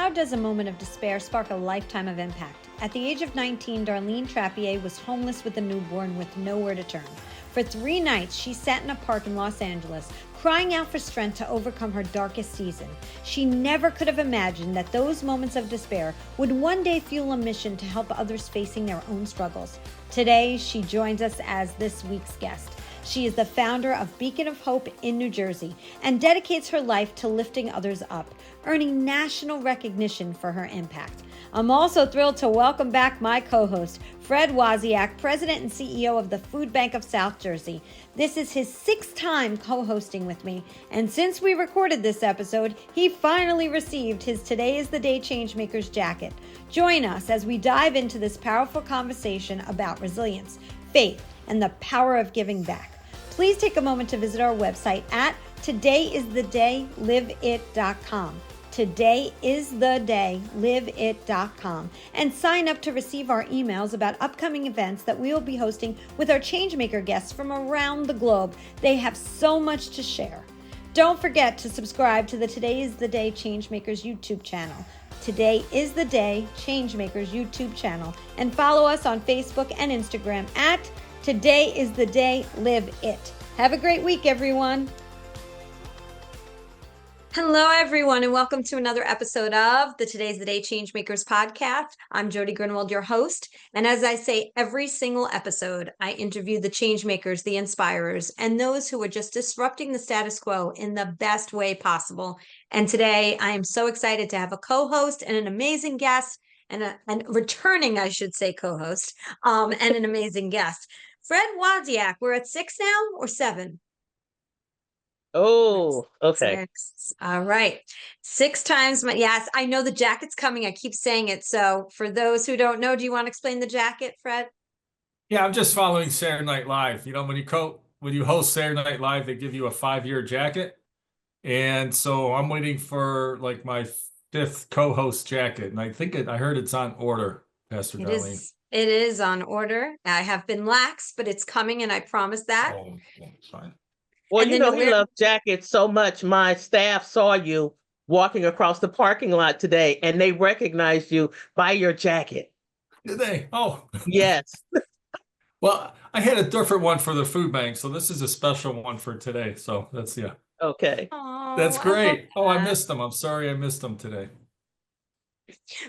How does a moment of despair spark a lifetime of impact? At the age of 19, Darlene Trappier was homeless with a newborn with nowhere to turn. For 3 nights, she sat in a park in Los Angeles, crying out for strength to overcome her darkest season. She never could have imagined that those moments of despair would one day fuel a mission to help others facing their own struggles. Today, she joins us as this week's guest. She is the founder of Beacon of Hope in New Jersey and dedicates her life to lifting others up, earning national recognition for her impact. I'm also thrilled to welcome back my co-host, Fred Wasiak, President and CEO of the Food Bank of South Jersey. This is his 6th time co-hosting with me, and since we recorded this episode, he finally received his Today is the Day Changemakers jacket. Join us as we dive into this powerful conversation about resilience, faith, and the power of giving back. Please take a moment to visit our website at todayisthedayliveit.com. Todayisthedayliveit.com, and sign up to receive our emails about upcoming events that we will be hosting with our Changemaker guests from around the globe. They have so much to share. Don't forget to subscribe to the Today is the Day Changemakers YouTube channel. Today is the Day Changemakers YouTube channel, and follow us on Facebook and Instagram at Today is the Day Live It. Have a great week, everyone. Hello, everyone, and welcome to another episode of the Today's the Day Changemakers podcast. I'm Jody Grunwald, your host. And as I say every single episode, I interview the changemakers, the inspirers, and those who are just disrupting the status quo in the best way possible. And today I am so excited to have a co-host and an amazing guest and a returning, I should say, co-host and an amazing guest. Fred Wasiak, we're at 6 now or 7? Oh, okay. 6. All right. 6 times. Yes, I know the jacket's coming. I keep saying it. So for those who don't know, do you want to explain the jacket, Fred? Yeah, I'm just following Saturday Night Live. You know, when you host Saturday Night Live, they give you a 5-year jacket. And so I'm waiting for like my 5th co-host jacket. And I heard it's on order, Pastor Darlene. It is on order. I have been lax, but it's coming, and I promise that. Oh, it's fine. Well, you know, he loves jackets so much. My staff saw you walking across the parking lot today, and they recognized you by your jacket. Did they? Oh, yes. Well, I had a different one for the food bank, so this is a special one for today. So that's, yeah. Okay. Oh, That's great. I missed them. I'm sorry I missed them today.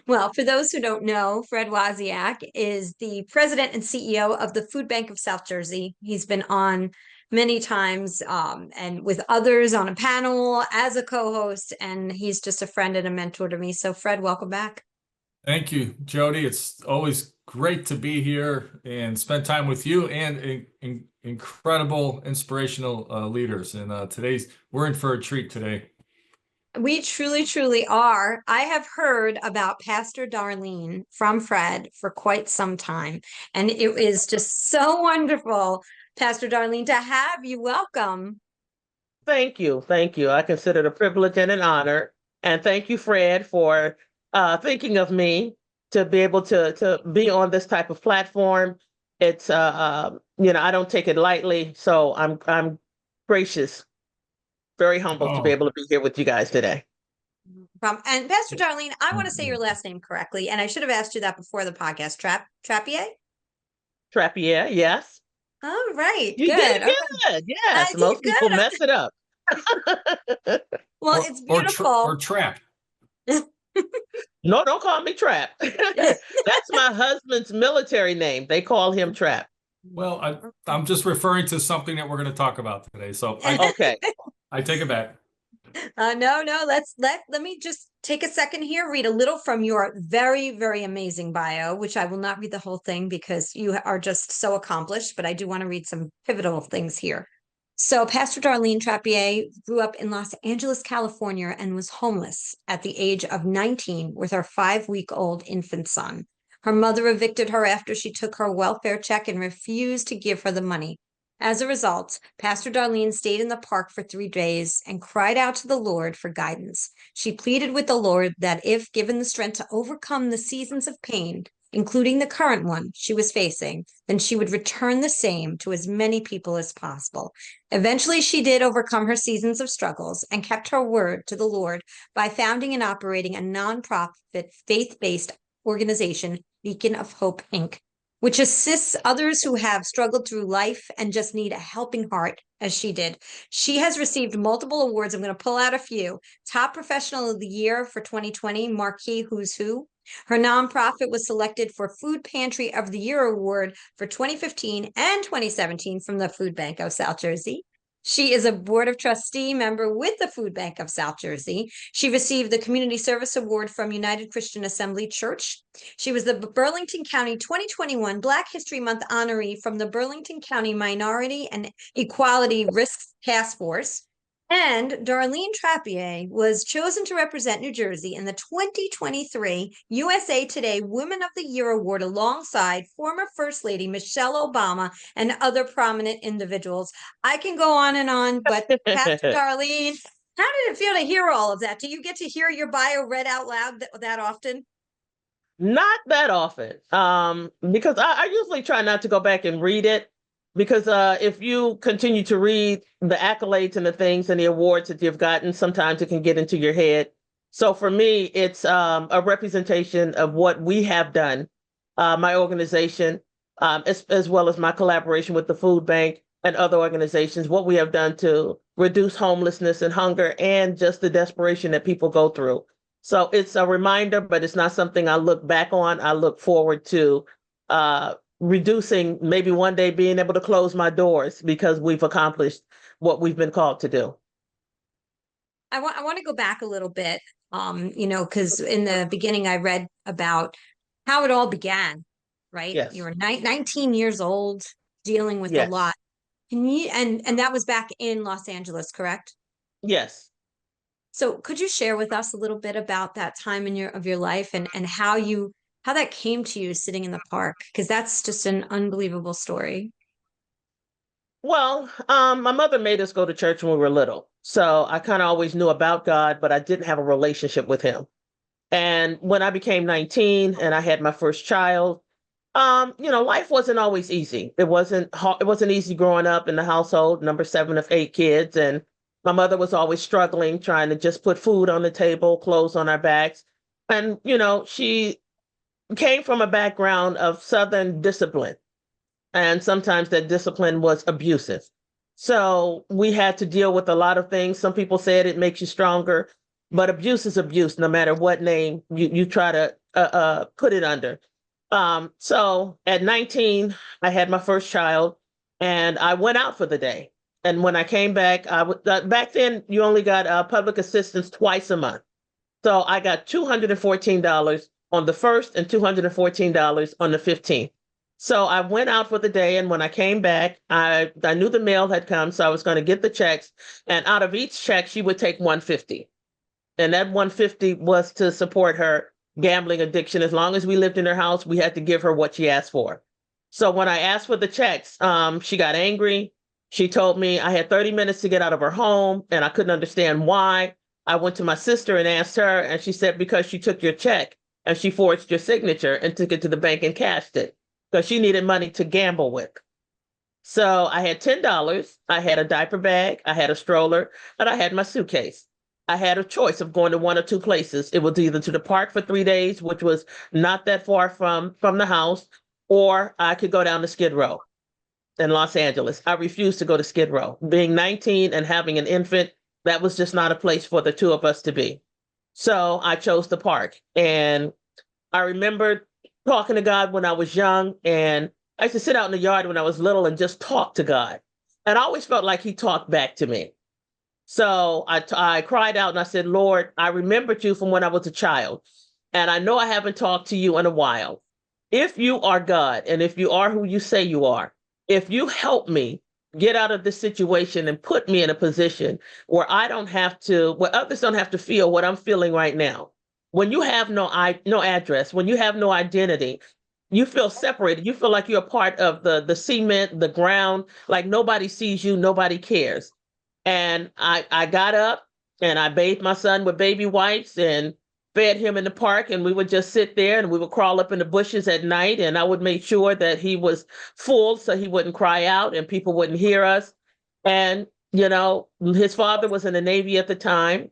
Well, for those who don't know, Fred Wasiak is the president and CEO of the Food Bank of South Jersey. He's been on many times and with others on a panel as a co-host, and he's just a friend and a mentor to me. So Fred, welcome back. Thank you, Jody. It's always great to be here and spend time with you and incredible, inspirational leaders. And we're in for a treat today. We truly, truly are. I have heard about Pastor Darlene from Fred for quite some time, and it is just so wonderful, Pastor Darlene, to have you. Welcome. Thank you. Thank you. I consider it a privilege and an honor. And thank you, Fred, for thinking of me to be able to be on this type of platform. It's, I don't take it lightly. So I'm gracious, very humbled to be able to be here with you guys today. And Pastor Darlene, I want to say your last name correctly, and I should have asked you that before the podcast. Trappier? Trappier, yes. All right, You did good. Yes, most people mess it up. Well, it's beautiful. Or Trap. No, don't call me Trap. That's my husband's military name. They call him Trap. Well, I'm just referring to something that we're going to talk about today. So okay. I take it back. No. Let me just take a second here, read a little from your very, very amazing bio, which I will not read the whole thing because you are just so accomplished, but I do want to read some pivotal things here. So Pastor Darlene Trappier grew up in Los Angeles, California, and was homeless at the age of 19 with her 5-week-old infant son. Her mother evicted her after she took her welfare check and refused to give her the money. As a result, Pastor Darlene stayed in the park for 3 days and cried out to the Lord for guidance. She pleaded with the Lord that if given the strength to overcome the seasons of pain, including the current one she was facing, then she would return the same to as many people as possible. Eventually, she did overcome her seasons of struggles and kept her word to the Lord by founding and operating a nonprofit, faith-based organization, Beacon of Hope, Inc., which assists others who have struggled through life and just need a helping heart, as she did. She has received multiple awards. I'm going to pull out a few. Top Professional of the Year for 2020, Marquee Who's Who. Her nonprofit was selected for Food Pantry of the Year Award for 2015 and 2017 from the Food Bank of South Jersey. She is a Board of Trustee member with the Food Bank of South Jersey. She received the Community Service Award from United Christian Assembly Church. She was the Burlington County 2021 Black History Month honoree from the Burlington County Minority and Equality Risks Task Force. And Darlene Trappier was chosen to represent New Jersey in the 2023 USA Today Women of the Year Award alongside former First Lady Michelle Obama and other prominent individuals. I can go on, but Pastor Darlene, how did it feel to hear all of that? Do you get to hear your bio read out loud that often? Not that often, because I usually try not to go back and read it. Because if you continue to read the accolades and the things and the awards that you've gotten, sometimes it can get into your head. So for me, it's a representation of what we have done, my organization, as well as my collaboration with the food bank and other organizations, what we have done to reduce homelessness and hunger and just the desperation that people go through. So it's a reminder, but it's not something I look back on. I look forward to reducing, maybe one day being able to close my doors because we've accomplished what we've been called to do. I want to go back a little bit, because in the beginning I read about how it all began, right? Yes. You were 19 years old, dealing with Yes. a lot. Can you, and that was back in Los Angeles, correct? Yes. So could you share with us a little bit about that time in your life and how that came to you sitting in the park? Because that's just an unbelievable story. Well, my mother made us go to church when we were little. So I kind of always knew about God, but I didn't have a relationship with him. And when I became 19 and I had my first child, life wasn't always easy. It wasn't easy growing up in the household, number 7 of 8 kids. And my mother was always struggling, trying to just put food on the table, clothes on our backs. And, she came from a background of Southern discipline. And sometimes that discipline was abusive. So we had to deal with a lot of things. Some people said it makes you stronger, but abuse is abuse, no matter what name you try to put it under. So at 19, I had my first child and I went out for the day. And when I came back, back then you only got public assistance twice a month. So I got $214 on the 1st and $214 on the 15th. So I went out for the day, and when I came back, I knew the mail had come, so I was going to get the checks. And out of each check, she would take $150, and that $150 was to support her gambling addiction. As long as we lived in her house, we had to give her what she asked for. So when I asked for the checks, she got angry. She told me I had 30 minutes to get out of her home, and I couldn't understand why. I went to my sister and asked her, and she said because she took your check and she forged your signature and took it to the bank and cashed it, because she needed money to gamble with. So I had $10, I had a diaper bag, I had a stroller, and I had my suitcase. I had a choice of going to one or two places. It was either to the park for 3 days, which was not that far from the house, or I could go down to Skid Row in Los Angeles. I refused to go to Skid Row. Being 19 and having an infant, that was just not a place for the two of us to be. So I chose the park. And I remember talking to God when I was young, and I used to sit out in the yard when I was little and just talk to God. And I always felt like he talked back to me. So I cried out and I said, Lord, I remembered you from when I was a child. And I know I haven't talked to you in a while. If you are God, and if you are who you say you are, if you help me get out of this situation and put me in a position where where others don't have to feel what I'm feeling right now. When you have no address, when you have no identity, you feel separated. You feel like you're a part of the cement, the ground, like nobody sees you, nobody cares. And I got up and I bathed my son with baby wipes, and fed him in the park, and we would just sit there and we would crawl up in the bushes at night, and I would make sure that he was full so he wouldn't cry out and people wouldn't hear us. And, his father was in the Navy at the time,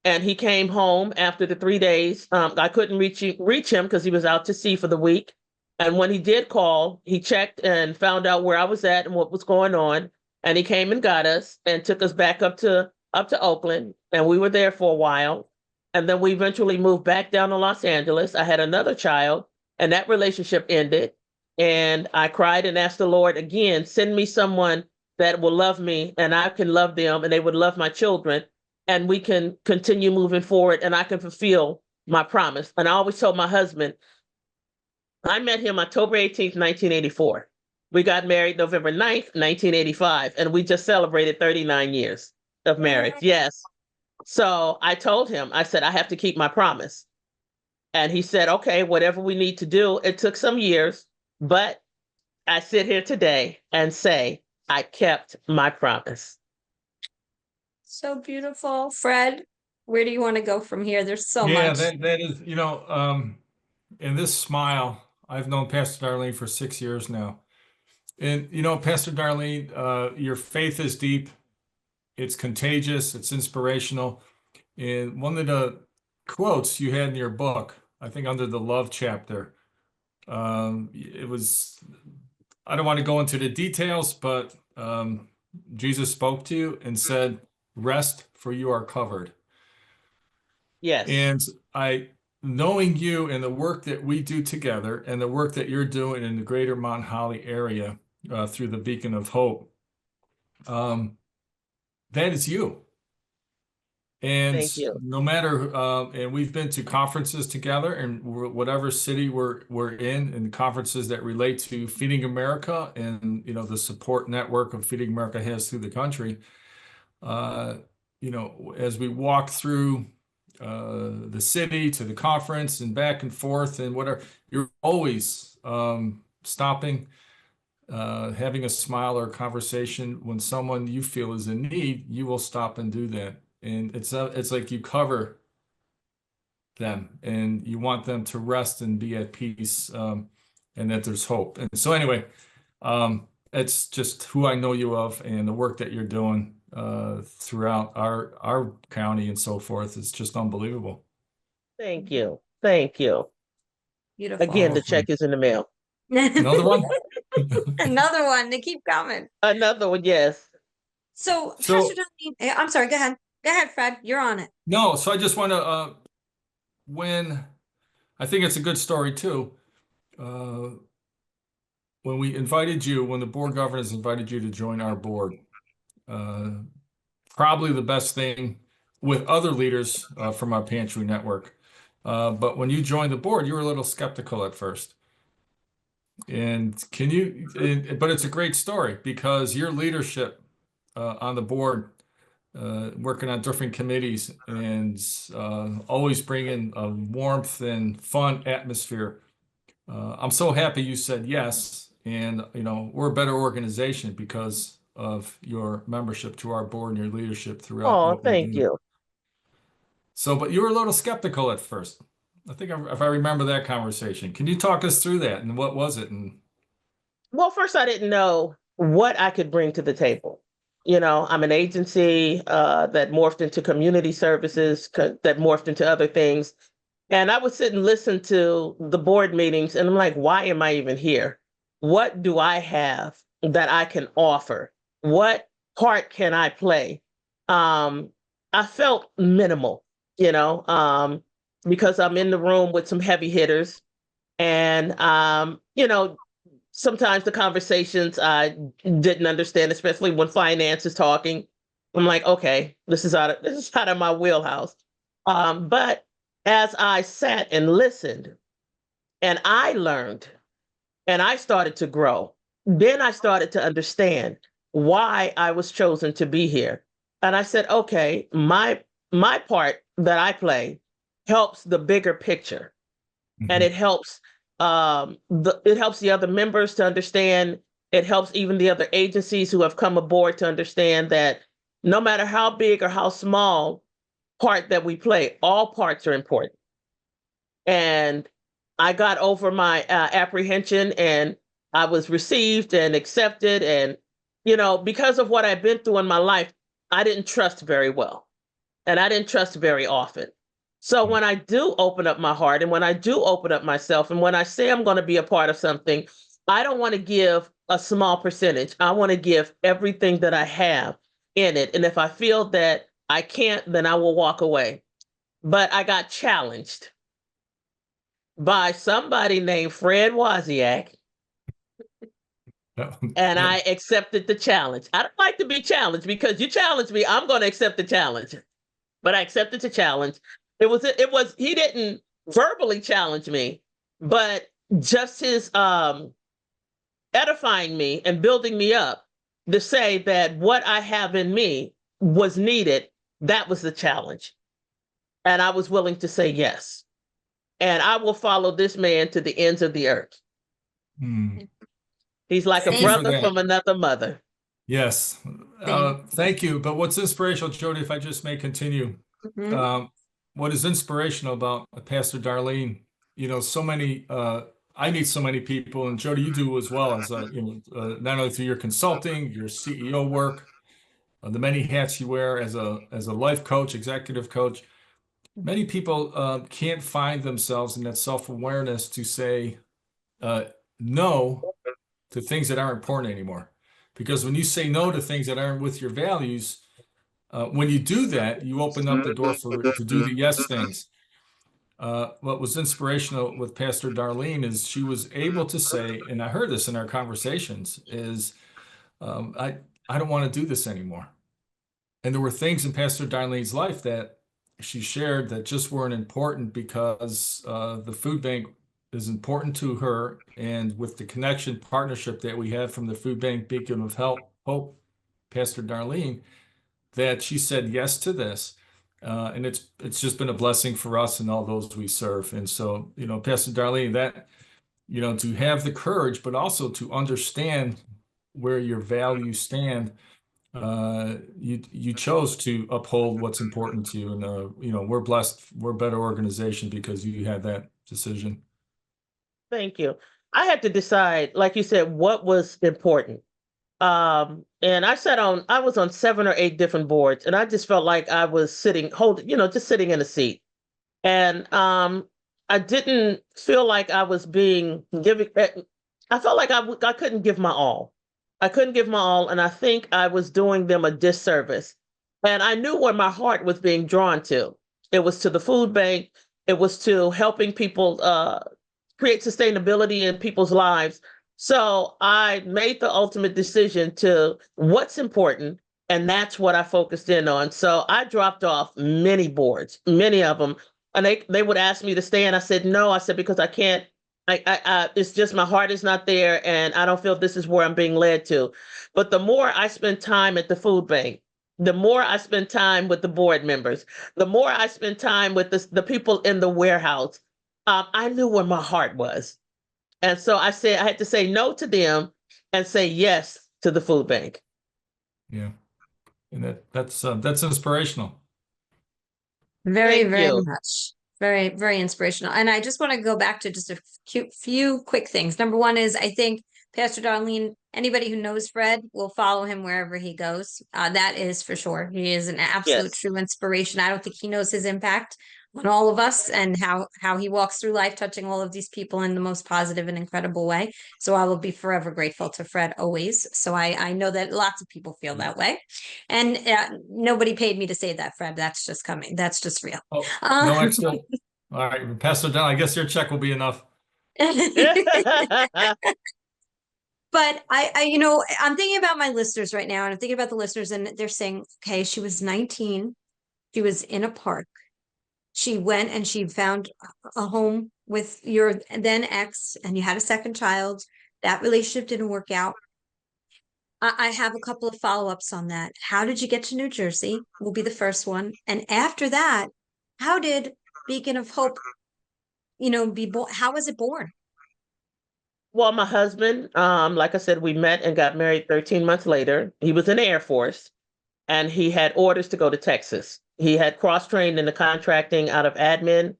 and he came home after the 3 days. I couldn't reach him because he was out to sea for the week. And when he did call, he checked and found out where I was at and what was going on. And he came and got us and took us back up to Oakland. And we were there for a while. And then we eventually moved back down to Los Angeles. I had another child, and that relationship ended. And I cried and asked the Lord again, send me someone that will love me and I can love them and they would love my children. And we can continue moving forward and I can fulfill my promise. And I always told my husband, I met him October 18th, 1984. We got married November 9th, 1985, and we just celebrated 39 years of marriage. Yes. So I told him, I said, I have to keep my promise. And he said, okay, whatever we need to do. It took some years, but I sit here today and say, I kept my promise. So beautiful. Fred, where do you want to go from here? There's so much. Yeah, that is, and this smile, I've known Pastor Darlene for 6 years now. And, Pastor Darlene, your faith is deep. It's contagious. It's inspirational. And one of the quotes you had in your book, I think under the love chapter, it was, I don't want to go into the details, but Jesus spoke to you and said, rest, for you are covered. Yes. And knowing you and the work that we do together and the work that you're doing in the greater Mount Holly area through the Beacon of Hope, that is you. And thank you. No matter, and we've been to conferences together, and whatever city we're in conferences that relate to Feeding America and, the support network of Feeding America has through the country, as we walk through the city to the conference and back and forth and whatever, you're always stopping, having a smile or a conversation. When someone you feel is in need, you will stop and do that. And it's like you cover them and you want them to rest and be at peace, and that there's hope. And so anyway, it's just who I know you of and the work that you're doing throughout our county and so forth. It's just unbelievable. Thank you. Thank you. Beautiful. Again, the check is in the mail. Another one? Another one. They keep coming. Another one, yes. So Pastor Darlene, I'm sorry, go ahead. Go ahead, Fred. You're on it. No, so I just want to, when I think it's a good story too. When the board governors invited you to join our board, probably the best thing with other leaders from our pantry network. But when you joined the board, you were a little skeptical at first. And but it's a great story because your leadership on the board, working on different committees and always bringing a warmth and fun atmosphere. I'm so happy you said yes. And, we're a better organization because of your membership to our board and your leadership throughout. Oh, thank you. So, but you were a little skeptical at first. I think if I remember that conversation, can you talk us through that and what was it? Well, first, I didn't know what I could bring to the table. I'm an agency that morphed into community services, that morphed into other things. And I would sit and listen to the board meetings and I'm like, why am I even here? What do I have that I can offer? What part can I play? I felt minimal, because I'm in the room with some heavy hitters. And, sometimes the conversations I didn't understand, especially when finance is talking. I'm like, okay, this is out of my wheelhouse. But as I sat and listened and I learned and I started to grow, then I started to understand why I was chosen to be here. And I said, okay, my part that I play helps the bigger picture. Mm-hmm. And it helps the other members to understand. It helps even the other agencies who have come aboard to understand that no matter how big or how small part that we play, all parts are important. And I got over my apprehension, and I was received and accepted. And, because of what I've been through in my life, I didn't trust very well, and I didn't trust very often. So when I do open up my heart, and when I do open up myself, and when I say I'm going to be a part of something, I don't want to give a small percentage. I want to give everything that I have in it. And if I feel that I can't, then I will walk away. But I got challenged by somebody named Fred Wasiak, and I accepted the challenge. I don't like to be challenged, because you challenge me, I'm going to accept the challenge. But I accepted the challenge. He didn't verbally challenge me, but just his edifying me and building me up to say that what I have in me was needed. That was the challenge. And I was willing to say yes. And I will follow this man to the ends of the earth. He's like a brother from another mother. Yes. Thank you. But what's inspirational, Jody, if I just may continue, what is inspirational about Pastor Darlene, so many, I meet so many people, and Jody, you do as well, as not only through your consulting, your CEO work, the many hats you wear as a life coach, executive coach. Many people can't find themselves in that self-awareness to say no to things that aren't important anymore. Because when you say no to things that aren't with your values, when you do that, you open up the door to do the yes things. What was inspirational with Pastor Darlene is she was able to say, and I heard this in our conversations, is I don't want to do this anymore. And there were things in Pastor Darlene's life that she shared that just weren't important, because the food bank is important to her. And with the connection partnership that we had from the food bank Beacon of Hope, Pastor Darlene, that she said yes to this. And it's just been a blessing for us and all those we serve. And so, Pastor Darlene, that, to have the courage, but also to understand where your values stand, you chose to uphold what's important to you. And, we're blessed, we're a better organization because you had that decision. Thank you. I had to decide, like you said, what was important. And I was on 7 or 8 different boards, and I just felt like I was just sitting in a seat. And I didn't feel like I was being given, I felt like I couldn't give my all. I couldn't give my all, and I think I was doing them a disservice. And I knew where my heart was being drawn to. It was to the food bank. It was to helping people create sustainability in people's lives. So I made the ultimate decision to what's important, and that's what I focused in on. So I dropped off many boards, many of them, and they would ask me to stay, and I said no. I said because I can't. It's just my heart is not there, and I don't feel this is where I'm being led to. But the more I spend time at the food bank, the more I spend time with the board members, the more I spend time with the people in the warehouse, I knew where my heart was. And so I had to say no to them and say yes to the food bank. Yeah. And that's inspirational. Very, very much. Very, very inspirational. And I just want to go back to just a few quick things. Number one is, I think Pastor Darlene, anybody who knows Fred will follow him wherever he goes. That is for sure. He is an absolute true inspiration. I don't think he knows his impact on all of us and how he walks through life, touching all of these people in the most positive and incredible way. So I will be forever grateful to Fred always. So I know that lots of people feel that way. And nobody paid me to say that, Fred. That's just coming. That's just real. Oh, no extra. All right, Pastor Don, I guess your check will be enough. But I'm thinking about my listeners right now, and I'm thinking about the listeners, and they're saying, okay, she was 19. She was in a park. She went and she found a home with your then ex, and you had a second child. That relationship didn't work out. I have a couple of follow-ups on that. How did you get to New Jersey? Will be the first one. And after that, how did Beacon of Hope, be born? How was it born? Well, my husband, like I said, we met and got married 13 months later. He was in the Air Force, and he had orders to go to Texas. He had cross-trained in the contracting out of admin,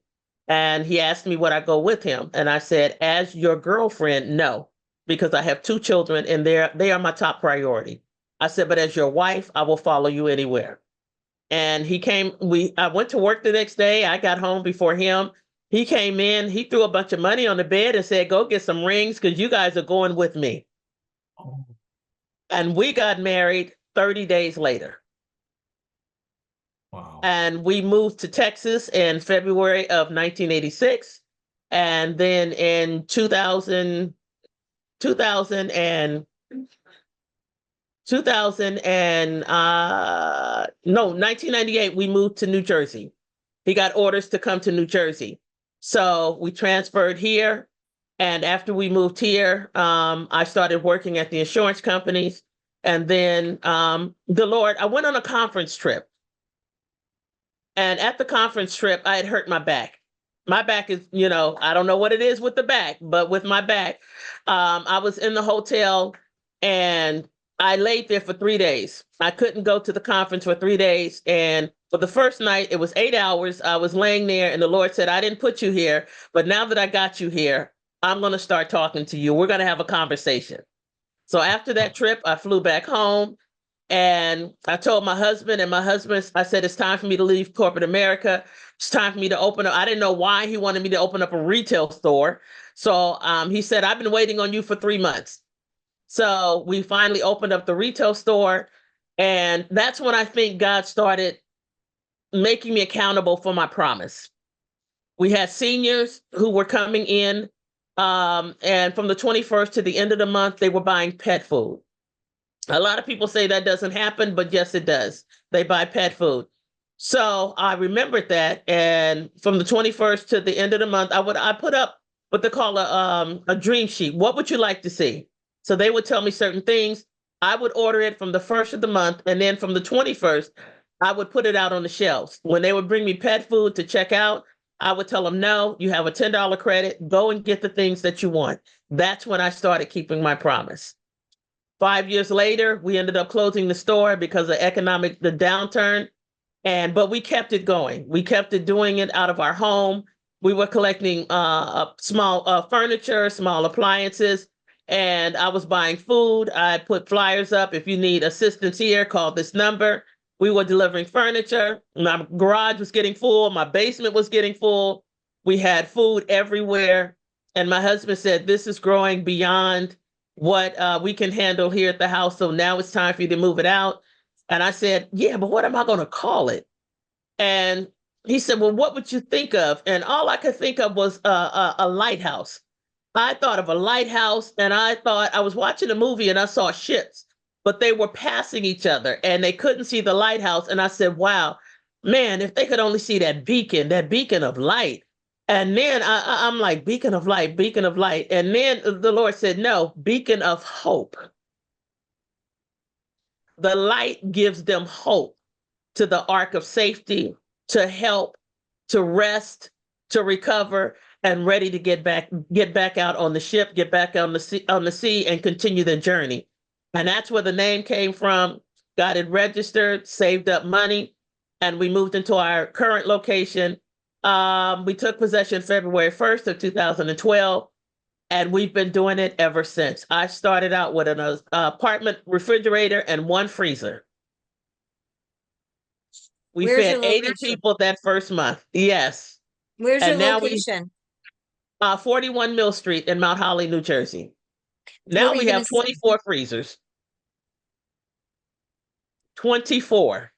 And he asked me would I go with him. And I said, as your girlfriend, no, because I have 2 children and they are my top priority. I said, but as your wife, I will follow you anywhere. And he came, I went to work the next day. I got home before him. He came in, he threw a bunch of money on the bed and said, go get some rings because you guys are going with me. Oh, And we got married 30 days later. wow. And we moved to Texas in February of 1986. And then in 2000 and 1998, we moved to New Jersey. He got orders to come to New Jersey. So we transferred here. And after we moved here, I started working at the insurance companies. And then I went on a conference trip. And at the conference trip, I had hurt my back. My back is, I don't know what it is with the back, but with my back, I was in the hotel and I laid there for 3 days. I couldn't go to the conference for 3 days. And for the first night, it was 8 hours. I was laying there and the Lord said, I didn't put you here, but now that I got you here, I'm going to start talking to you. We're going to have a conversation. So after that trip, I flew back home. And I told my husband, I said, it's time for me to leave corporate America. It's time for me to open up. I didn't know why he wanted me to open up a retail store. So he said, I've been waiting on you for 3 months. So we finally opened up the retail store. And that's when I think God started making me accountable for my promise. We had seniors who were coming in. And from the 21st to the end of the month, they were buying pet food. A lot of people say that doesn't happen, but yes, it does. They buy pet food. So I remembered that. And from the 21st to the end of the month, I put up what they call a dream sheet. What would you like to see? So they would tell me certain things. I would order it from the first of the month. And then from the 21st, I would put it out on the shelves. When they would bring me pet food to check out, I would tell them, no, you have a $10 credit. Go and get the things that you want. That's when I started keeping my promise. 5 years later, we ended up closing the store because of the downturn. But we kept it going. We kept it doing it out of our home. We were collecting small furniture, small appliances, and I was buying food. I put flyers up. If you need assistance here, call this number. We were delivering furniture. My garage was getting full. My basement was getting full. We had food everywhere. And my husband said, this is growing beyond what we can handle here at the house. So now it's time for you to move it out. And I said, yeah, but what am I going to call it? And he said, well, what would you think of? And all I could think of was a lighthouse. I thought of a lighthouse and I thought I was watching a movie and I saw ships, but they were passing each other and they couldn't see the lighthouse. And I said, wow, man, if they could only see that beacon of light. And then I'm like, beacon of light, beacon of light. And then the Lord said, no, beacon of hope. The light gives them hope to the ark of safety, to help, to rest, to recover, and ready to get back out on the ship, get back on the sea and continue the journey. And that's where the name came from. Got it registered, saved up money, and we moved into our current location. We took possession February 1st of 2012, and we've been doing it ever since. I started out with an apartment refrigerator and 1 freezer. We fed 80 people that first month. Yes. Where's And your now location? 41 Mill Street in Mount Holly, New Jersey. Now we have 24 freezers. 24.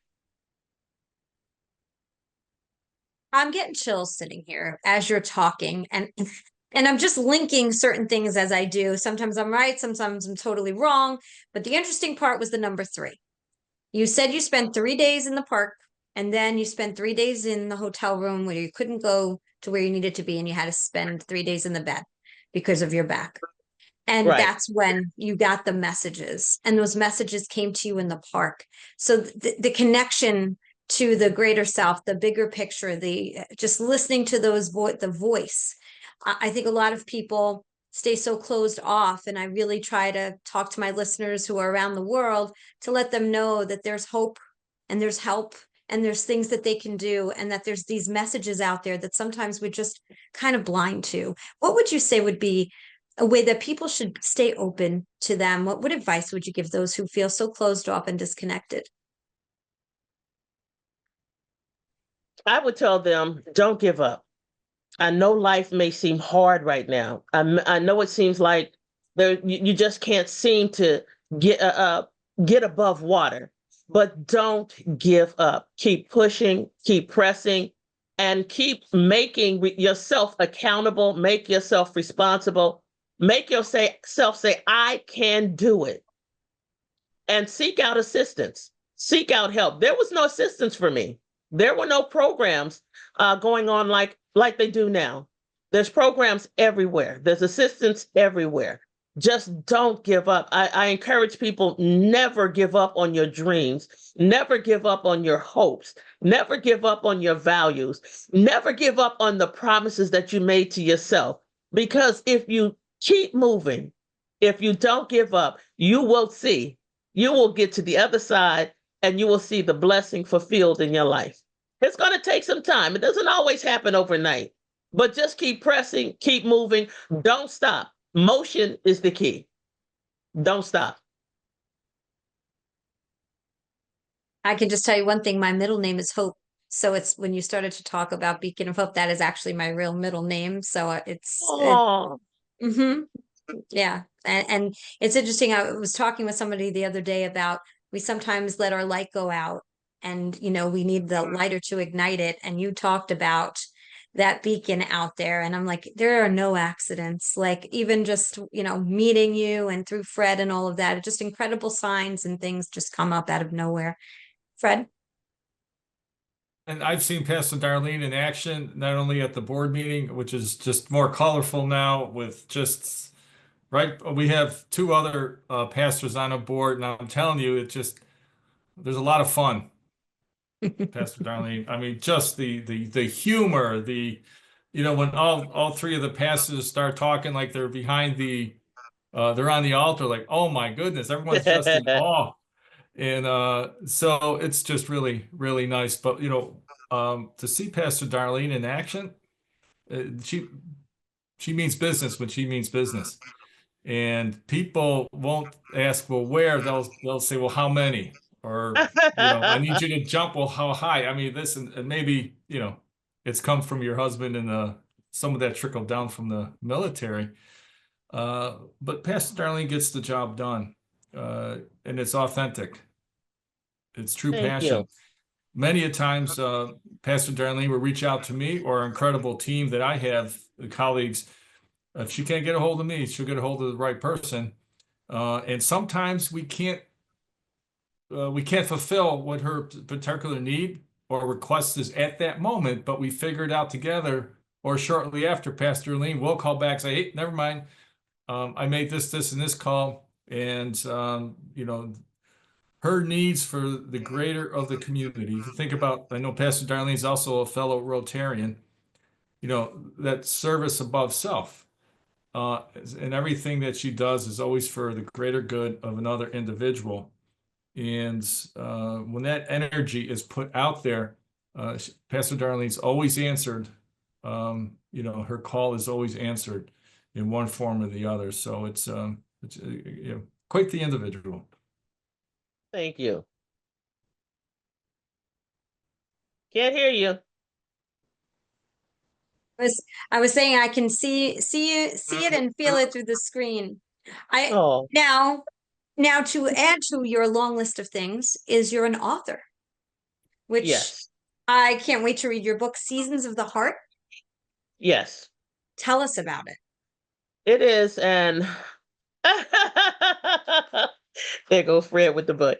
I'm getting chills sitting here as you're talking, and I'm just linking certain things as I do. Sometimes I'm right, sometimes I'm totally wrong. But the interesting part was the number 3. You said you spent 3 days in the park, and then you spent 3 days in the hotel room where you couldn't go to where you needed to be, and you had to spend 3 days in the bed because of your back. And Right. That's when you got the messages, and those messages came to you in the park. So the connection to the greater self, the bigger picture, the just listening to those the voice. I think a lot of people stay so closed off, and I really try to talk to my listeners who are around the world to let them know that there's hope and there's help and there's things that they can do, and that there's these messages out there that sometimes we're just kind of blind to. What would you say would be a way that people should stay open to them? What advice would you give those who feel so closed off and disconnected? I would tell them, don't give up. I know life may seem hard right now. I know it seems like you just can't seem to get above water, but don't give up. Keep pushing, keep pressing, and keep making yourself accountable. Make yourself responsible. Make yourself say, "I can do it," and seek out assistance. Seek out help. There was no assistance for me. There were no programs going on like they do now. There's programs everywhere. There's assistance everywhere. Just don't give up. I encourage people, never give up on your dreams. Never give up on your hopes. Never give up on your values. Never give up on the promises that you made to yourself. Because if you keep moving, if you don't give up, you will get to the other side, and you will see the blessing fulfilled in your life. It's going to take some time. It doesn't always happen overnight, but just keep pressing, keep moving. Don't stop. Motion is the key. Don't stop. I can just tell you one thing. My middle name is Hope. So it's when you started to talk about Beacon of Hope, that is actually my real middle name. So yeah. And it's interesting. I was talking with somebody the other day about, we sometimes let our light go out, and, we need the lighter to ignite it. And you talked about that beacon out there. And I'm like, there are no accidents. Like, even just, meeting you and through Fred and all of that, just incredible signs and things just come up out of nowhere. Fred? And I've seen Pastor Darlene in action, not only at the board meeting, which is just more colorful now with just, right. We have two other pastors on a board, and I'm telling you, there's a lot of fun. Pastor Darlene, I mean, just the humor, when all three of the pastors start talking like they're behind they're on the altar, like, oh my goodness, everyone's just in awe. And so it's just really, really nice. But, to see Pastor Darlene in action, she means business when she means business. And people won't ask, well, where? They'll say, well, how many? Or, I need you to jump. Well, how high? I mean, this and maybe, it's come from your husband, and some of that trickled down from the military. But Pastor Darlene gets the job done, and it's authentic. It's true Thank passion. you. Many a times, Pastor Darlene will reach out to me or an incredible team that I have, colleagues. If she can't get a hold of me, she'll get a hold of the right person. And sometimes we can't fulfill what her particular need or request is at that moment, but we figure it out together. Or shortly after, Pastor Darlene will call back and say, hey, never mind. I made this, and this call. And, her needs for the greater of the community. If you think about, I know Pastor Darlene is also a fellow Rotarian, that service above self. And everything that she does is always for the greater good of another individual. And when that energy is put out there, Pastor Darlene's always answered. Her call is always answered in one form or the other. So it's quite the individual. Thank you. Can't hear you. I was saying I can see it and feel it through the screen. Oh, Now to add to your long list of things is you're an author, which yes. I can't wait to read your book, Seasons of the Heart. Yes. Tell us about it. It is, and there goes Fred with the book.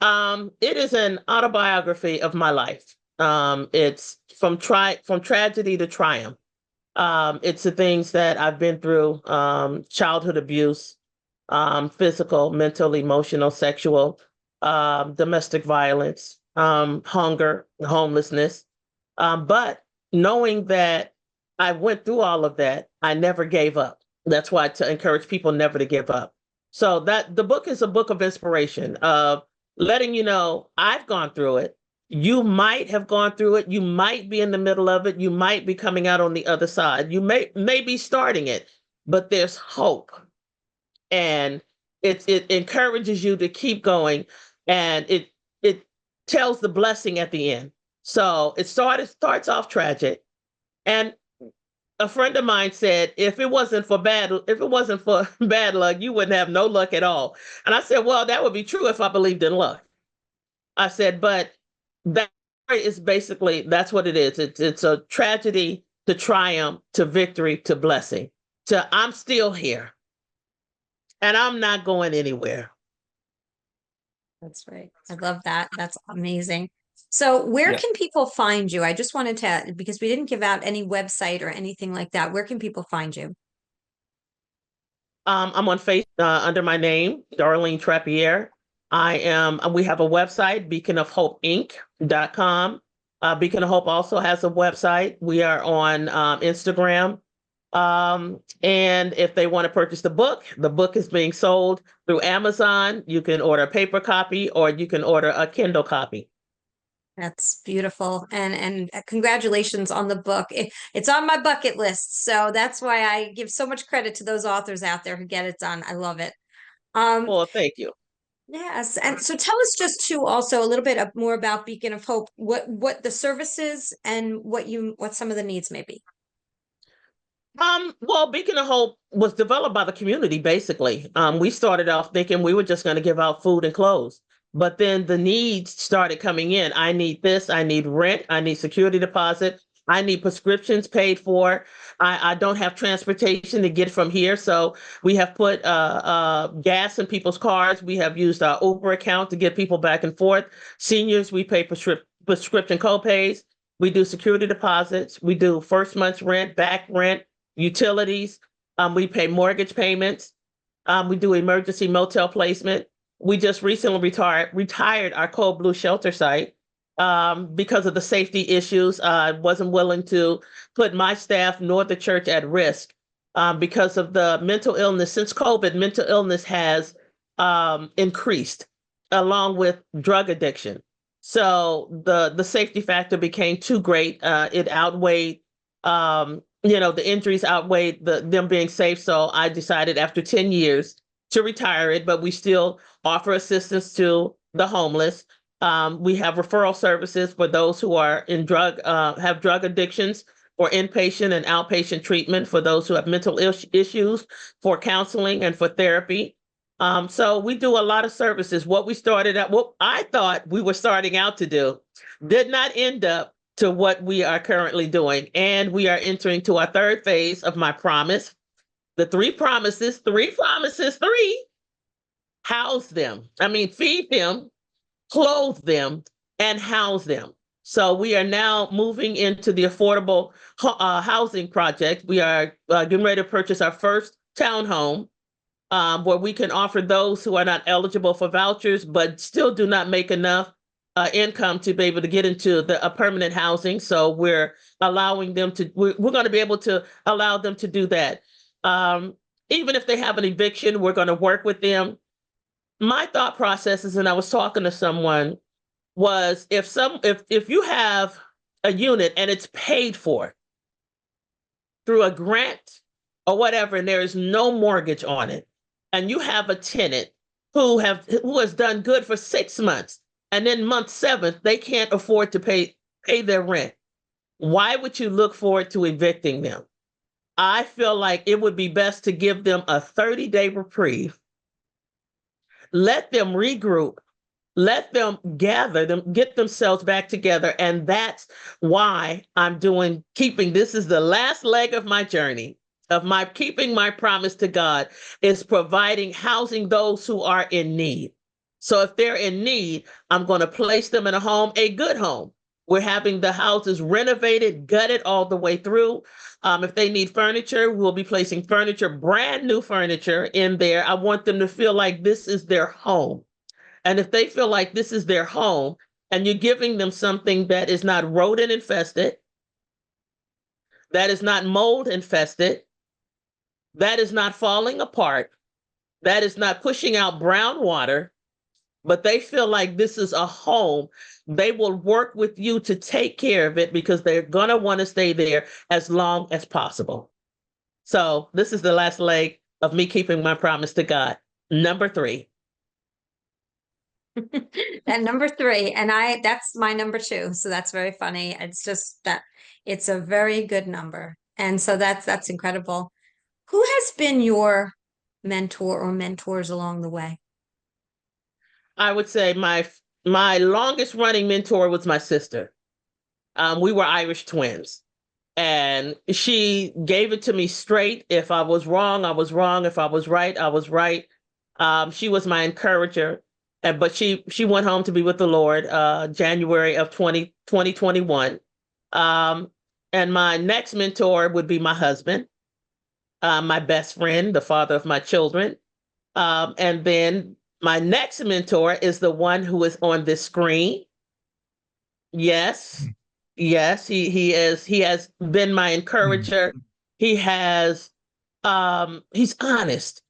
It is an autobiography of my life. It's from tragedy to triumph. It's the things that I've been through: childhood abuse, physical, mental, emotional, sexual, domestic violence, hunger, homelessness. But knowing that I went through all of that, I never gave up. That's why to encourage people never to give up. So that the book is a book of inspiration, of letting you know I've gone through it. You might have gone through it. You might be in the middle of it. You might be coming out on the other side. You may be starting it, but there's hope. And it encourages you to keep going, and it tells the blessing at the end. So starts off tragic. And a friend of mine said, if it wasn't for bad luck, you wouldn't have no luck at all. And I said, well, that would be true if I believed in luck. I said, but that is basically, that's what it is. It's a tragedy to triumph, to victory, to blessing, to I'm still here and I'm not going anywhere. That's right. I love that. That's amazing. So where Yeah. can people find you? I just wanted to, because we didn't give out any website or anything like that. Where can people find you? I'm on Facebook under my name, Darlene Trappier. We have a website, beaconofhopeinc.com. Beacon of Hope also has a website. We are on Instagram. And if they want to purchase the book is being sold through Amazon. You can order a paper copy or you can order a Kindle copy. That's beautiful. And congratulations on the book. It's on my bucket list. So that's why I give so much credit to those authors out there who get it done. I love it. Well, thank you. Yes. And so tell us just too also a little bit more about Beacon of Hope, what the services and what some of the needs may be. Well, Beacon of Hope was developed by the community, basically. We started off thinking we were just going to give out food and clothes. But then the needs started coming in. I need this, I need rent, I need security deposit, I need prescriptions paid for. I don't have transportation to get from here. So we have put gas in people's cars. We have used our Uber account to get people back and forth. Seniors, we pay prescription co-pays. We do security deposits. We do first month's rent, back rent, utilities. We pay mortgage payments. We do emergency motel placement. We just recently retired our Cold Blue shelter site because of the safety issues. I wasn't willing to put my staff nor the church at risk because of the mental illness. Since COVID, mental illness has increased along with drug addiction. So the safety factor became too great. It outweighed, the injuries outweighed them being safe. So I decided after 10 years to retire it, but we still offer assistance to the homeless. We have referral services for those who are in have drug addictions, for inpatient and outpatient treatment, for those who have mental issues, for counseling and for therapy. So we do a lot of services. What I thought we were starting out to do did not end up to what we are currently doing. And we are entering to our third phase of my promise. The three promises, house them. Feed them, clothe them, and house them. So we are now moving into the affordable housing project. We are getting ready to purchase our first townhome where we can offer those who are not eligible for vouchers, but still do not make enough income to be able to get into a permanent housing. So we're allowing them to, we're going to be able to allow them to do that. Even if they have an eviction, we're going to work with them. My thought processes, and I was talking to someone, was if you have a unit and it's paid for through a grant or whatever, and there is no mortgage on it, and you have a tenant who has done good for 6 months, and then month 7th they can't afford to pay their rent, why would you look forward to evicting them? I feel like it would be best to give them a 30-day reprieve. Let them regroup. Let them get themselves back together. And that's why this is the last leg of my journey of my keeping my promise to God, is providing housing those who are in need. So if they're in need, I'm going to place them in a home, a good home. We're having the houses renovated, gutted all the way through. If they need furniture, we'll be placing brand new furniture in there. I want them to feel like this is their home. And if they feel like this is their home, and you're giving them something that is not rodent infested, that is not mold infested, that is not falling apart, that is not pushing out brown water, but they feel like this is a home. They will work with you to take care of it because they're going to want to stay there as long as possible. So this is the last leg of me keeping my promise to God. Number 3. That number 3, and that's my number 2. So that's very funny. It's just that it's a very good number. And so that's incredible. Who has been your mentor or mentors along the way? I would say my longest running mentor was my sister. We were Irish twins, and she gave it to me straight. If I was wrong, I was wrong. If I was right, I was right. She was my encourager, but she went home to be with the Lord January of 2021. And my next mentor would be my husband, my best friend, the father of my children. And then my next mentor is the one who is on this screen. Yes. Yes, he has been my encourager. He's honest.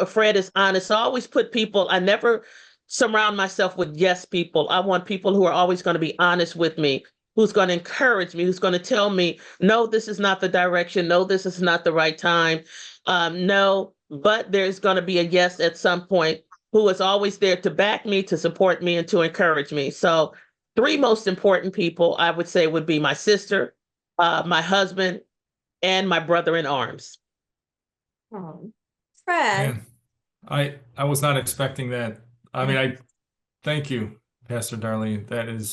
Fred is honest. I always put people, I never surround myself with yes people. I want people who are always going to be honest with me, who's going to encourage me, who's going to tell me, no, this is not the direction. No, this is not the right time. No, but there's going to be a yes at some point, who is always there to back me, to support me, and to encourage me. So 3 most important people, I would say, would be my sister, my husband, and my brother in arms. Oh, Fred. Man, I was not expecting that. I mean, I thank you, Pastor Darlene. That is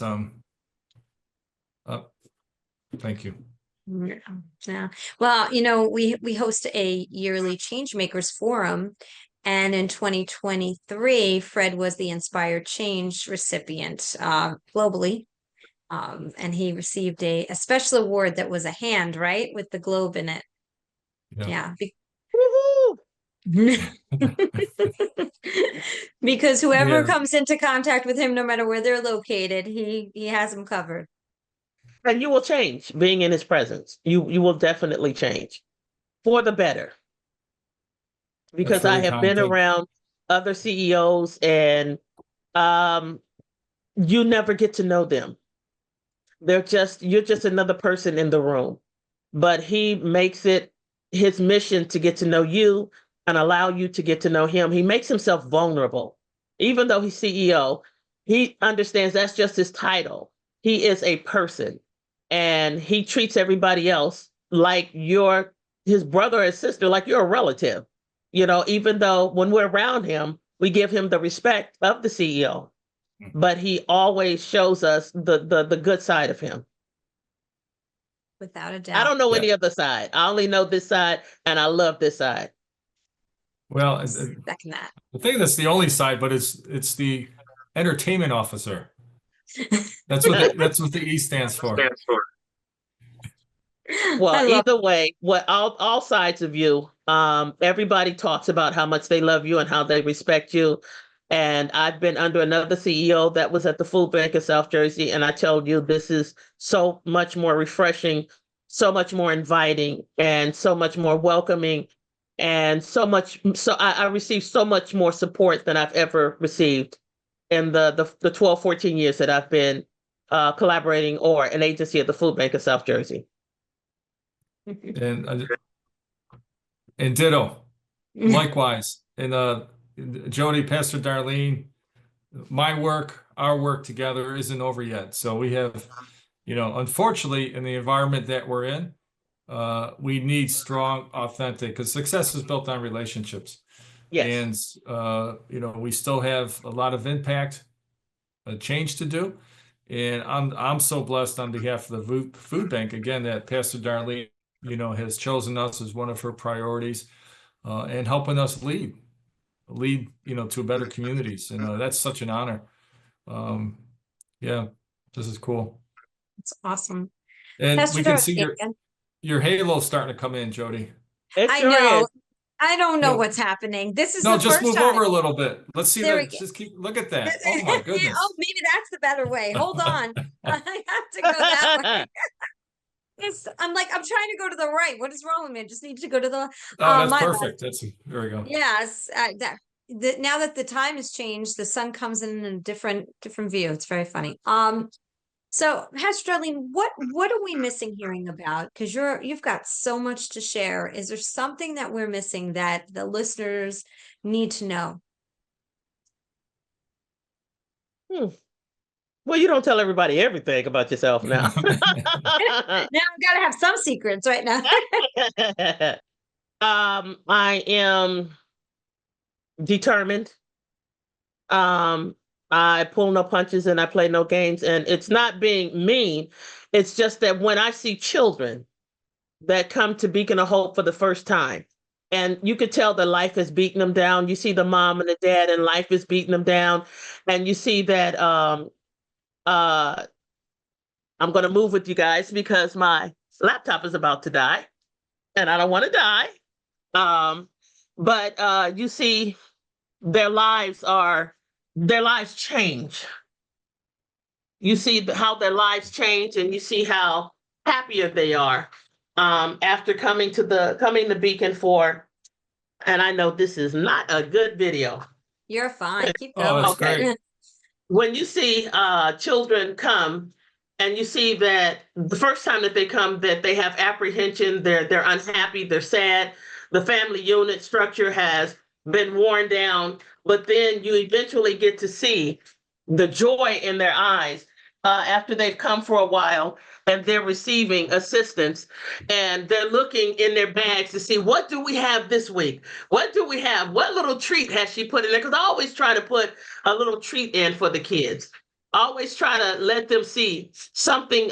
thank you. Yeah. Well, we host a yearly Changemakers forum, and in 2023, Fred was the Inspired Change recipient globally. And he received a special award that was a hand, right? With the globe in it. Yeah. Because whoever comes into contact with him, no matter where they're located, he has them covered. And you will change being in his presence. You will definitely change for the better. Because I have been around other CEOs, and you never get to know them. You're just another person in the room. But he makes it his mission to get to know you and allow you to get to know him. He makes himself vulnerable. Even though he's CEO, he understands that's just his title. He is a person, and he treats everybody else like his brother or sister, like you're a relative. Even though when we're around him, we give him the respect of the CEO, but he always shows us the good side of him. Without a doubt. I don't know any other side. I only know this side, and I love this side. Well, I think that's the only side, but it's the entertainment officer. That's what the E stands for. Well, either way, what all sides of you, everybody talks about how much they love you and how they respect you. And I've been under another CEO that was at the food bank in South Jersey, and I told you this is so much more refreshing, so much more inviting, and so much more welcoming, and so I received so much more support than I've ever received in the 12, 14 years that I've been collaborating or an agency at the food bank of South Jersey. And ditto, likewise. And Jody, Pastor Darlene, our work together isn't over yet. So we have, unfortunately, in the environment that we're in, we need strong, authentic, because success is built on relationships. Yes. And we still have a lot of impact, change to do. And I'm so blessed on behalf of the food bank again that Pastor Darlene, has chosen us as one of her priorities, and helping us lead, to better communities. And that's such an honor. Yeah, this is cool. It's awesome. And Pastor we can see your halo starting to come in, Jody. I know. I don't know what's happening. This is the just first move time. over a little bit. Let's see that. Just look at that. Oh my goodness. Oh, maybe that's the better way. Hold on. I have to go that way. I'm trying to go to the right. What is wrong with me? I just need to go to the. Oh, that's perfect. There we go. Yes. now that the time has changed, the sun comes in a different view. It's very funny. So Pastor Darlene, what are we missing hearing about? Because you've got so much to share. Is there something that we're missing that the listeners need to know? Well, you don't tell everybody everything about yourself now. Now I've got to have some secrets right now. I am determined. I pull no punches and I play no games. And it's not being mean. It's just that when I see children that come to Beacon of Hope for the first time, and you could tell that life is beating them down. You see the mom and the dad, and life is beating them down. And you see that I'm going to move with you guys because my laptop is about to die, and I don't want to die. But you see their lives change. You see how their lives change, and you see how happier they are after coming to Beacon for. And I know this is not a good video. You're fine. Keep Oh, going. that's great. When you see children come, and you see that the first time that they come, that they have apprehension, they're unhappy, they're sad, the family unit structure has been worn down, but then you eventually get to see the joy in their eyes after they've come for a while and they're receiving assistance, and they're looking in their bags to see, what do we have this week? What do we have? What little treat has she put in there? Because I always try to put a little treat in for the kids. Always try to let them see something in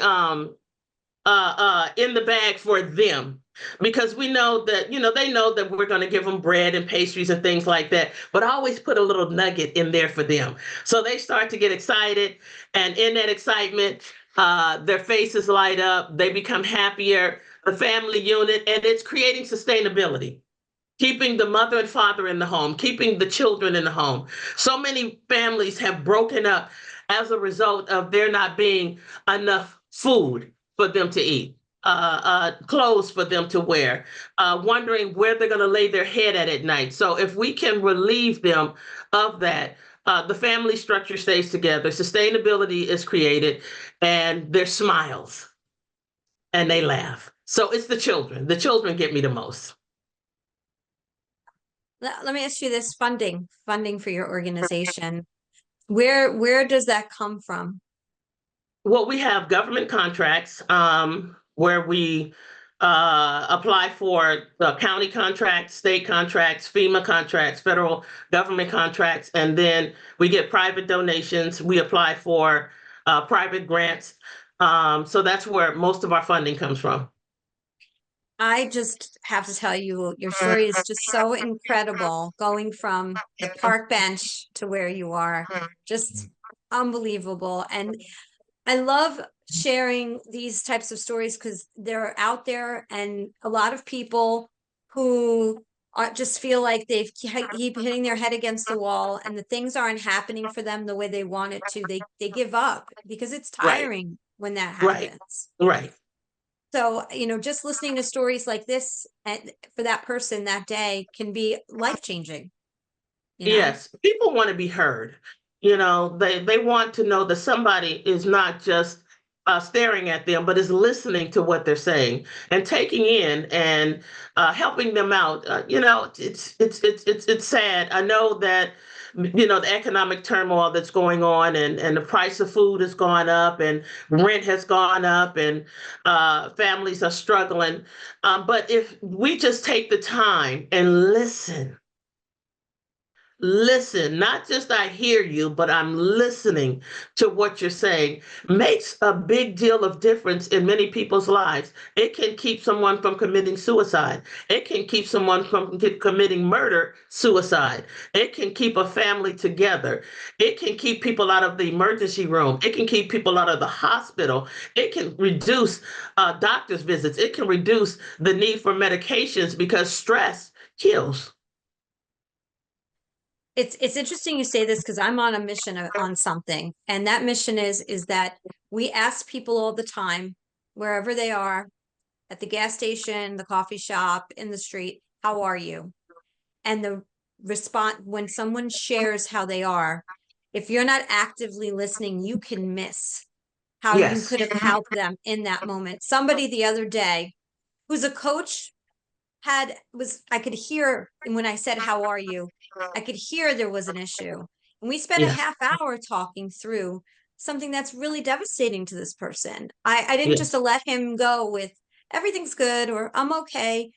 the bag for them, because we know that, they know that we're going to give them bread and pastries and things like that, but I always put a little nugget in there for them. So they start to get excited, and in that excitement, their faces light up, they become happier, the family unit, and it's creating sustainability. Keeping the mother and father in the home, keeping the children in the home. So many families have broken up as a result of there not being enough food for them to eat, clothes for them to wear, wondering where they're going to lay their head at night. So if we can relieve them of that, the family structure stays together, sustainability is created, and their smiles, and they laugh. So it's the children. The children get me the most. Let me ask you this: funding for your organization. Where does that come from? Well, we have government contracts where we apply for the county contracts, state contracts, FEMA contracts, federal government contracts, and then we get private donations. We apply for private grants. So that's where most of our funding comes from. I just have to tell you, your story is just so incredible, going from the park bench to where you are. Just unbelievable. And I love sharing these types of stories because they're out there, and a lot of people who just feel like they keep hitting their head against the wall, and the things aren't happening for them the way they want it to. They give up because it's tiring when that happens. Right. So, just listening to stories like this for that person that day can be life-changing. Yes, people want to be heard. They want to know that somebody is not just staring at them, but is listening to what they're saying and taking in and helping them out. It's sad. I know that the economic turmoil that's going on, and the price of food has gone up, and rent has gone up, and families are struggling. But if we just take the time and listen, not just I hear you, but I'm listening to what you're saying, makes a big deal of difference in many people's lives. It can keep someone from committing suicide. It can keep someone from committing murder, suicide. It can keep a family together. It can keep people out of the emergency room. It can keep people out of the hospital. It can reduce doctor's visits. It can reduce the need for medications, because stress kills. It's interesting you say this, because I'm on a mission on something, and that mission is that we ask people all the time, wherever they are, at the gas station, the coffee shop, in the street, how are you? And respond when someone shares how they are. If you're not actively listening, you can miss how you Yes. could have helped them in that moment. Somebody the other day who's a coach I could hear when I said, "How are you?" I could hear there was an issue. And we spent a Yes. half hour talking through something that's really devastating to this person. I didn't just Yes. let him go with everything's good or I'm okay.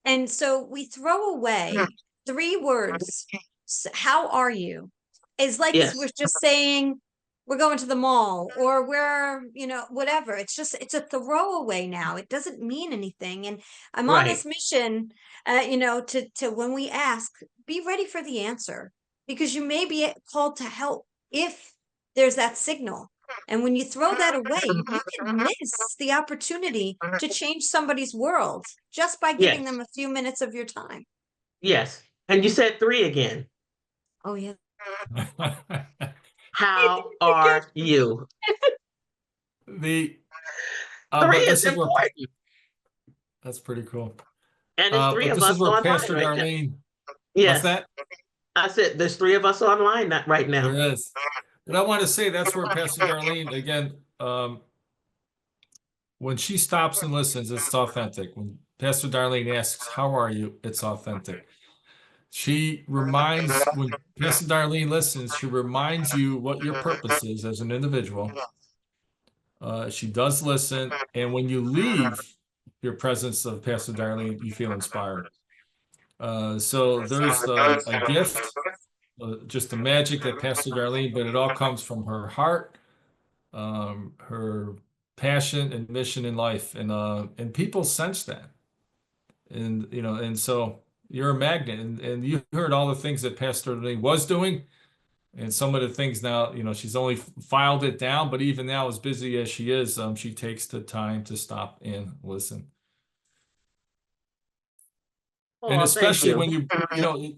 And so we throw away 3 words. How are you? Is like Yes. we're just saying we're going to the mall or we're, whatever. It's a throwaway now. It doesn't mean anything. And I'm on Right. this mission, to when we ask, be ready for the answer because you may be called to help if there's that signal. And when you throw that away, you can miss the opportunity to change somebody's world just by giving Yes. them a few minutes of your time. Yes. And you said 3 again. Oh, yeah. How are you? The 3 but is this is where important. that's pretty cool. And it's 3 But of this is us where online Pastor right now. Darlene, what's Yes. that? I said there's 3 of us online right There now. is. And I want to say that's where Pastor Darlene, again, when she stops and listens, it's authentic. When Pastor Darlene asks, "How are you?" It's authentic. When Pastor Darlene listens, she reminds you what your purpose is as an individual. She does listen. And when you leave your presence of Pastor Darlene, you feel inspired. So there's a gift, just the magic that Pastor Darlene, but it all comes from her heart, her passion and mission in life, and people sense that, and so you're a magnet, and you heard all the things that Pastor Darlene was doing, and some of the things now, she's only filed it down, but even now, as busy as she is, she takes the time to stop and listen. And Oh, thank especially you. when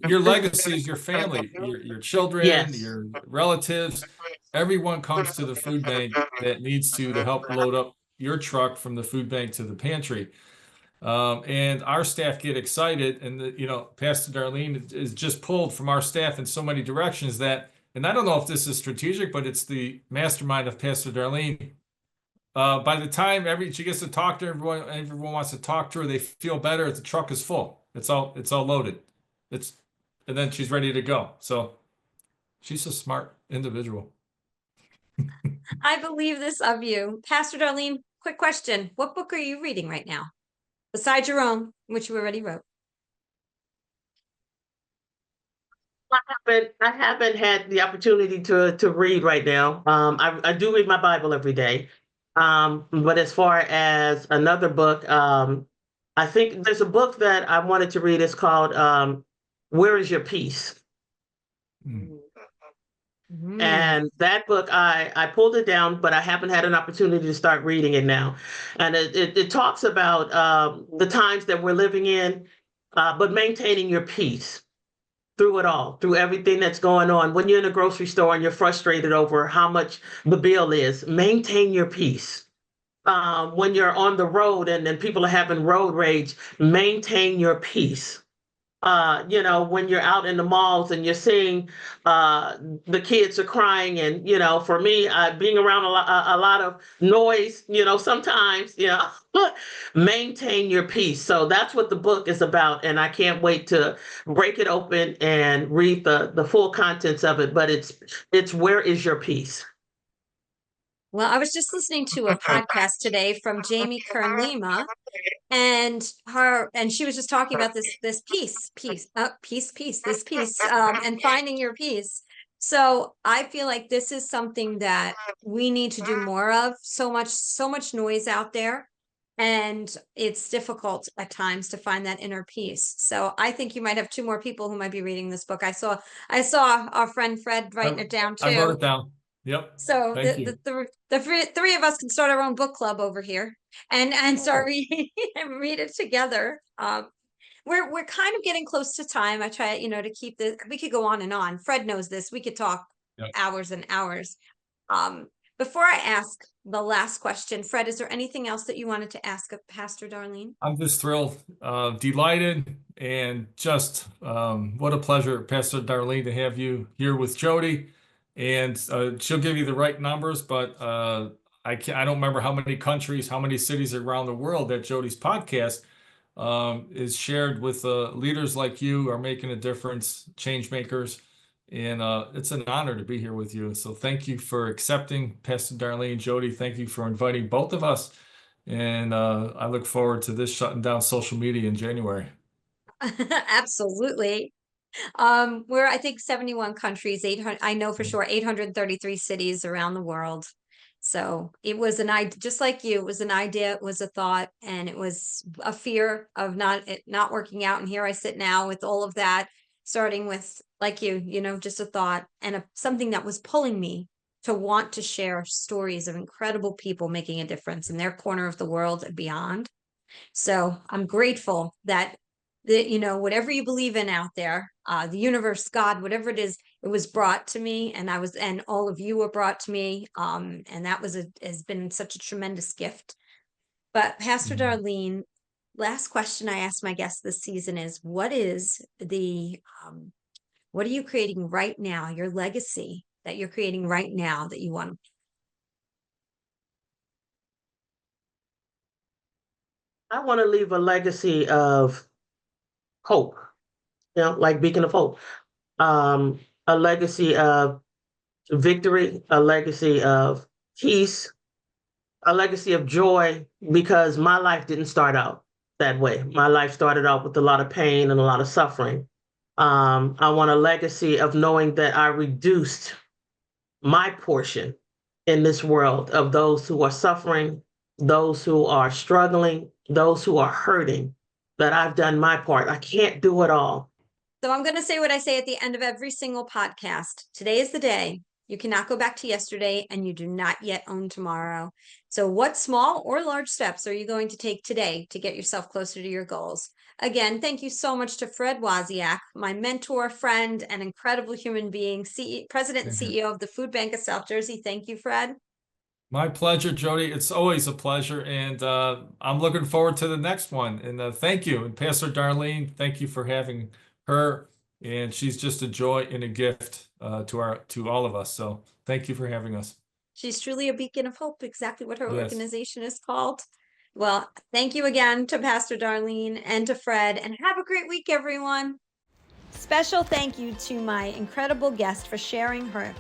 your legacy is your family, your children, Yes. your relatives, everyone comes to the food bank that needs to help load up your truck from the food bank to the pantry. And our staff get excited, and Pastor Darlene is just pulled from our staff in so many directions and I don't know if this is strategic, but it's the mastermind of Pastor Darlene. By the time she gets to talk to everyone wants to talk to her. They feel better. The truck is full. It's all loaded. And then she's ready to go. So she's a smart individual. I believe this of you. Pastor Darlene, quick question. What book are you reading right now? Besides your own, which you already wrote. I haven't had the opportunity to read right now. I do read my Bible every day. But as far as another book, I think there's a book that I wanted to read. It's called Where is Your Peace? And that book, I pulled it down, but I haven't had an opportunity to start reading it now. And it talks about the times that we're living in, but maintaining your peace through it all, through everything that's going on. When you're in a grocery store and you're frustrated over how much the bill is, maintain your peace. When you're on the road and people are having road rage, maintain your peace. When you're out in the malls and you're seeing the kids are crying, and for me, being around a lot of noise, sometimes, maintain your peace. So that's what the book is about, and I can't wait to break it open and read the full contents of it. But it's Where is Your Peace? Well, I was just listening to a podcast today from Jamie Kern Lima, and she was just talking about this peace, and finding your peace. So I feel like this is something that we need to do more of. So much noise out there, and it's difficult at times to find that inner peace. So I think you might have 2 more people who might be reading this book. I saw our friend Fred writing it down I wrote too. it down. Yep. So Thank you. the 3 of us can start our own book club over here and start reading and read it together. We're kind of getting close to time. I try, to keep this. We could go on and on. Fred knows this. We could talk Yep. hours and hours. Before I ask the last question, Fred, is there anything else that you wanted to ask of Pastor Darlene? I'm just thrilled, delighted, And just what a pleasure, Pastor Darlene, to have you here with Jody. And she'll give you the right numbers, but I don't remember how many countries, how many cities around the world that Jody's podcast is shared with leaders like you who are making a difference, change makers. And it's an honor to be here with you. So thank you for accepting, Pastor Darlene, Jody. Thank you for inviting both of us. And I look forward to this shutting down social media in January. Absolutely. We're, I think, 71 countries, 800, I know for sure, 833 cities around the world. So it was an idea, just like you, it was an idea, it was a thought, and it was a fear of it not working out. And here I sit now with all of that, starting with, like you know, just a thought and something that was pulling me to want to share stories of incredible people making a difference in their corner of the world and beyond. So I'm grateful that you know, whatever you believe in out there, the universe, God, whatever it is, it was brought to me, and and all of you were brought to me. And that has been such a tremendous gift. But Pastor Darlene, last question I asked my guests this season is, what are you creating right now, your legacy that you're creating right now that you want? I want to leave a legacy of hope, like beacon of hope, a legacy of victory, a legacy of peace, a legacy of joy, because my life didn't start out that way. My life started out with a lot of pain and a lot of suffering. I want a legacy of knowing that I reduced my portion in this world of those who are suffering, those who are struggling, those who are hurting, that I've done my part. I can't do it all. So I'm going to say what I say at the end of every single podcast. Today is the day. You cannot go back to yesterday, and you do not yet own tomorrow. So what small or large steps are you going to take today to get yourself closer to your goals? Again, thank you so much to Fred Wasiak, my mentor, friend, and incredible human being, President and CEO of the Food Bank of South Jersey. Thank you, Fred. My pleasure, Jody. It's always a pleasure. And I'm looking forward to the next one. And thank you. And Pastor Darlene, thank you for having her. And she's just a joy and a gift to all of us. So thank you for having us. She's truly a beacon of hope, exactly what her organization is called. Well, thank you again to Pastor Darlene and to Fred, and have a great week, everyone. Special thank you to my incredible guest for sharing her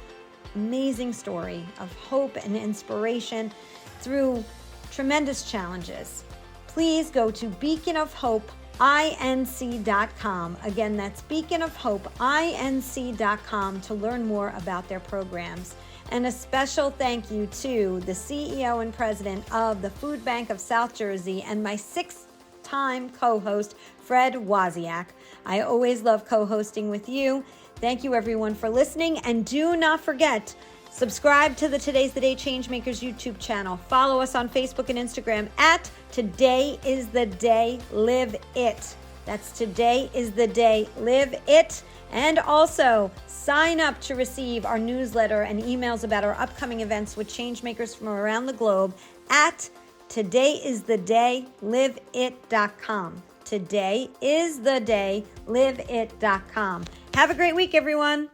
amazing story of hope and inspiration through tremendous challenges. Please go to beaconofhopeinc.com. Again, that's beaconofhopeinc.com to learn more about their programs. And a special thank you to the CEO and president of the Food Bank of South Jersey and my sixth-time co-host, Fred Wasiak. I always love co-hosting with you. Thank you, everyone, for listening. And do not forget, subscribe to the Today's the Day Changemakers YouTube channel. Follow us on Facebook and Instagram at Today is the Day, Live It. That's Today is the Day, Live It. And also sign up to receive our newsletter and emails about our upcoming events with changemakers from around the globe at todayisthedayliveit.com. Todayisthedayliveit.com. Have a great week, everyone.